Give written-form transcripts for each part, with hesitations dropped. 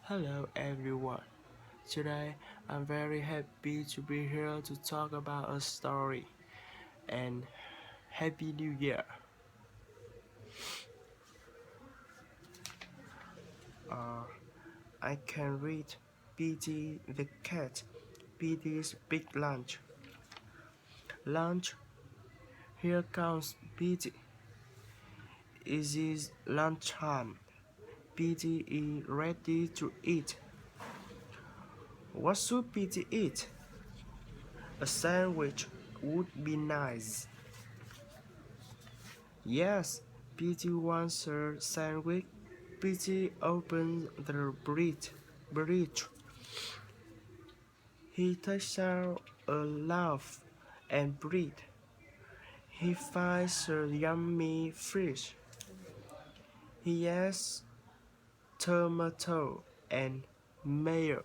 Hello everyone. Today I'm very happy to be here to talk about a story and Happy New Year. Uh, I can read Petey the cat, Petey's big lunch. Lunch, here comes Petey. It is lunchtime. Petey is ready to eat. What should Petey eat? A sandwich would be nice. Yes, Petey wants a sandwich. Petey opens the bread. He takes out a loaf and bread. He finds a yummy fish. He adds tomato and mayo.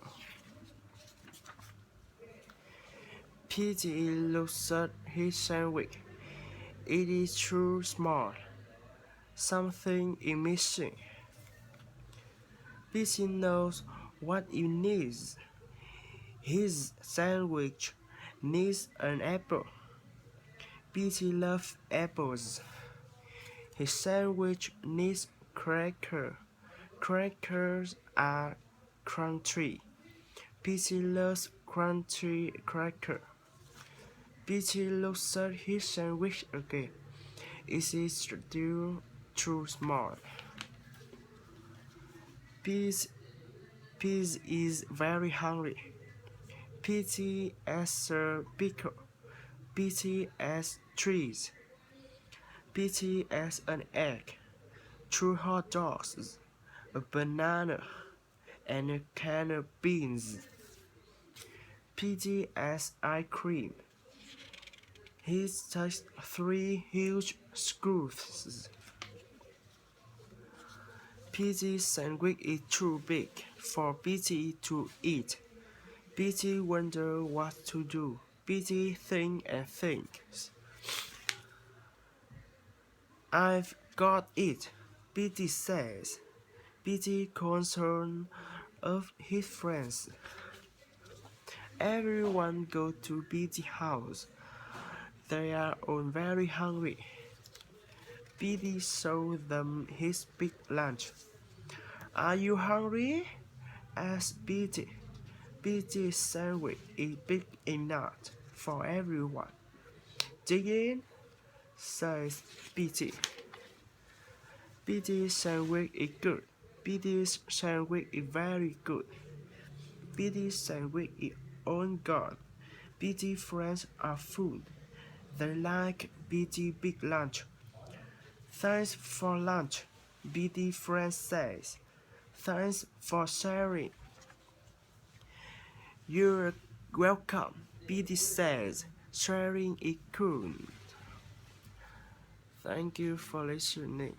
Petey looks at his sandwich. It is too small. Something is missing. Petey knows what it needs. His sandwich needs an apple. Petey loves apples. His sandwich needs cracker. Crackers are crunchy. Petey loves crunchy cracker. Petey looks at his sandwich again. It is still too small. Petey is very hungry. Petey has a pickle. Petey has cheese. Petey has an egg, 2 hot dogs, a banana, and a can of beans. Petey has ice cream. He takes 3 huge scoops. Petey's sandwich is too big for Petey to eat. Petey wonders what to do. Petey thinks and thinks. I've got it, Petey says. Petey calls one of his friends. Everyone goes to Petey's house. They are all very hungry. Petey shows them his big lunch. Are you hungry? Asked Petey. Petey's sandwich is big enough for everyone. Dig in, says Petey. Petey's sandwich is good. Petey's sandwich is very good. Petey's sandwich is on God. Petey's friends are full. They like Petey's big lunch. Thanks for lunch, Petey's friend says. Thanks for sharing. You're welcome, Petey says. Sharing is cool. Thank you for listening.